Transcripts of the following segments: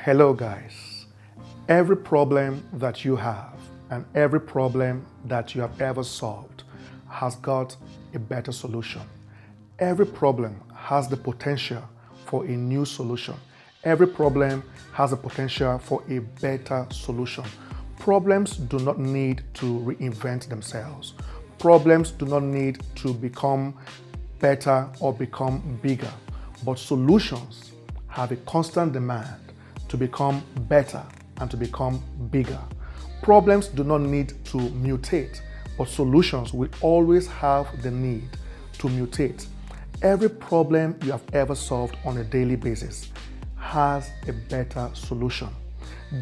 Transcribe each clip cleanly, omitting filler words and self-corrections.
Hello guys. Every problem that you have and every problem that you have ever solved has got a better solution. Every problem has the potential for a new solution. Every problem has the potential for a better solution. Problems do not need to reinvent themselves. Problems do not need to become better or become bigger, but solutions have a constant demand to become better and to become bigger. Problems do not need to mutate, but solutions will always have the need to mutate. Every problem you have ever solved on a daily basis has a better solution.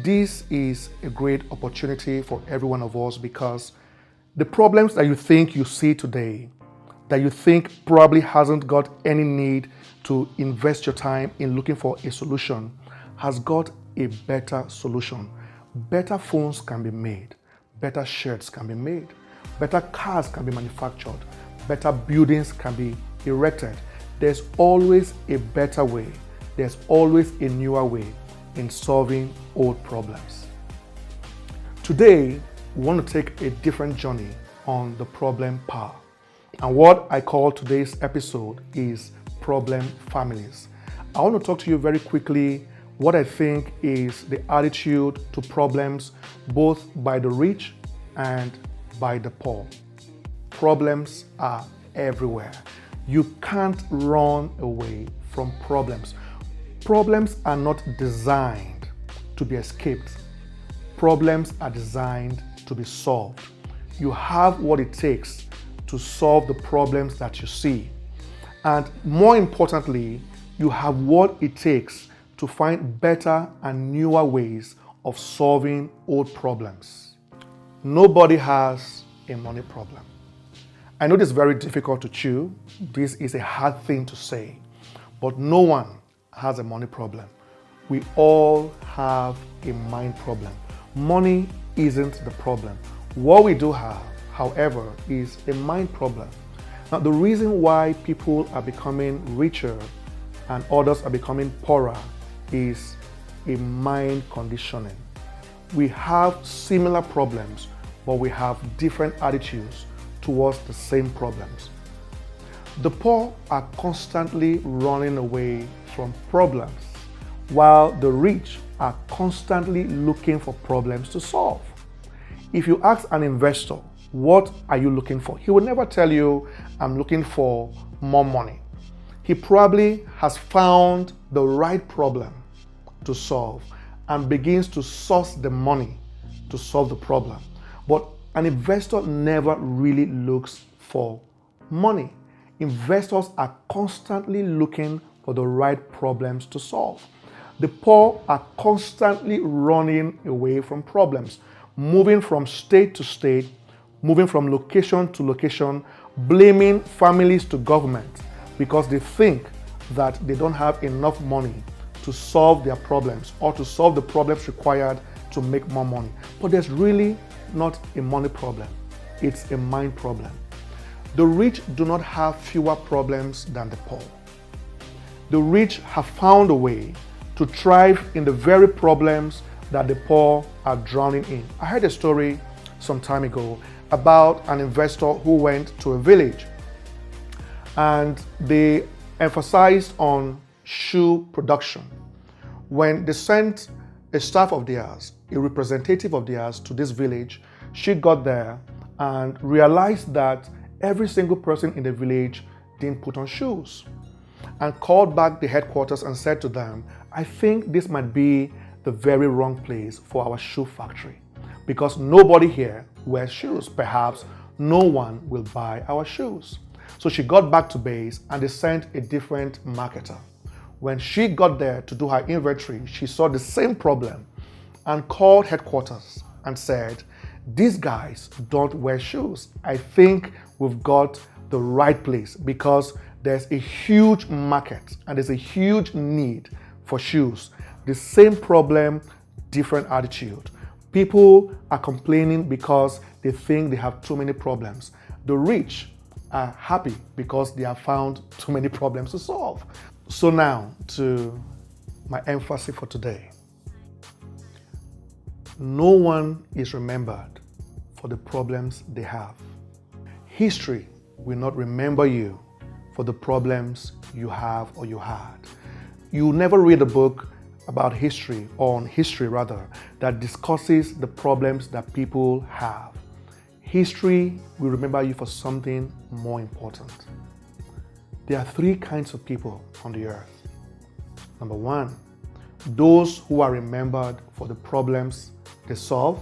This is a great opportunity for every one of us because the problems that you think you see today, that you think probably hasn't got any need to invest your time in looking for a solution, has got a better solution. Better phones can be made, better shirts can be made, better cars can be manufactured, better buildings can be erected. There's always a better way, there's always a newer way in solving old problems. Today, we want to take a different journey on the problem power. And what I call today's episode is problem families. I want to talk to you very quickly what I think is the attitude to problems both by the rich and by the poor. Problems are everywhere. You can't run away from problems. Problems are not designed to be escaped. Problems are designed to be solved. You have what it takes to solve the problems that you see. And more importantly, you have what it takes to find better and newer ways of solving old problems. Nobody has a money problem. I know this is very difficult to chew. This is a hard thing to say, but no one has a money problem. We all have a mind problem. Money isn't the problem. What we do have, however, is a mind problem. Now, the reason why people are becoming richer and others are becoming poorer is a mind conditioning. We have similar problems, but we have different attitudes towards the same problems. The poor are constantly running away from problems, while the rich are constantly looking for problems to solve. If you ask an investor, what are you looking for? He will never tell you, I'm looking for more money. He probably has found the right problem to solve and begins to source the money to solve the problem. But an investor never really looks for money. Investors are constantly looking for the right problems to solve. The poor are constantly running away from problems, moving from state to state, moving from location to location, blaming families to government because they think that they don't have enough money to solve their problems or to solve the problems required to make more money. But there's really not a money problem. It's a mind problem. The rich do not have fewer problems than the poor. The rich have found a way to thrive in the very problems that the poor are drowning in. I heard a story some time ago about an investor who went to a village and they emphasized on shoe production. When they sent a staff of theirs, a representative of theirs to this village, she got there and realized that every single person in the village didn't put on shoes and called back the headquarters and said to them, I think this might be the very wrong place for our shoe factory because nobody here wears shoes. Perhaps no one will buy our shoes. So she got back to base and they sent a different marketer. When she got there to do her inventory, she saw the same problem and called headquarters and said, these guys don't wear shoes. I think we've got the right place because there's a huge market and there's a huge need for shoes. The same problem, different attitude. People are complaining because they think they have too many problems. The rich are happy because they have found too many problems to solve. So now to my emphasis for today. No one is remembered for the problems they have. History will not remember you for the problems you have or you had. You never read a book about history, or on history rather, that discusses the problems that people have. History will remember you for something more important. There are three kinds of people on the earth. Number one, those who are remembered for the problems they solve,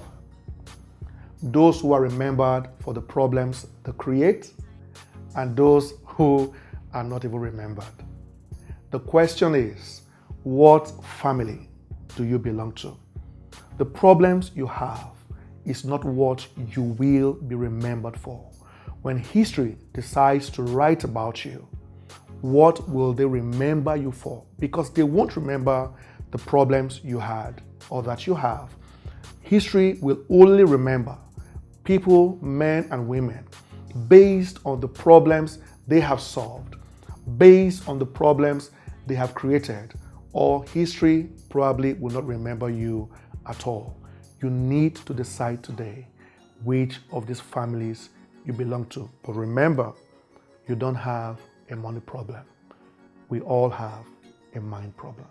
those who are remembered for the problems they create, and those who are not even remembered. The question is, what family do you belong to? The problems you have is not what you will be remembered for. When history decides to write about you, what will they remember you for? Because they won't remember the problems you had or that you have. History will only remember people, men and women, based on the problems they have solved, based on the problems they have created, or history probably will not remember you at all. You need to decide today which of these families you belong to. But remember, you don't have a money problem. We all have a mind problem.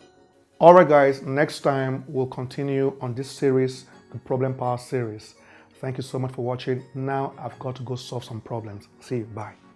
All right, guys, next time we'll continue on this series, the Problem Power series. Thank you so much for watching. Now I've got to go solve some problems. See you. Bye.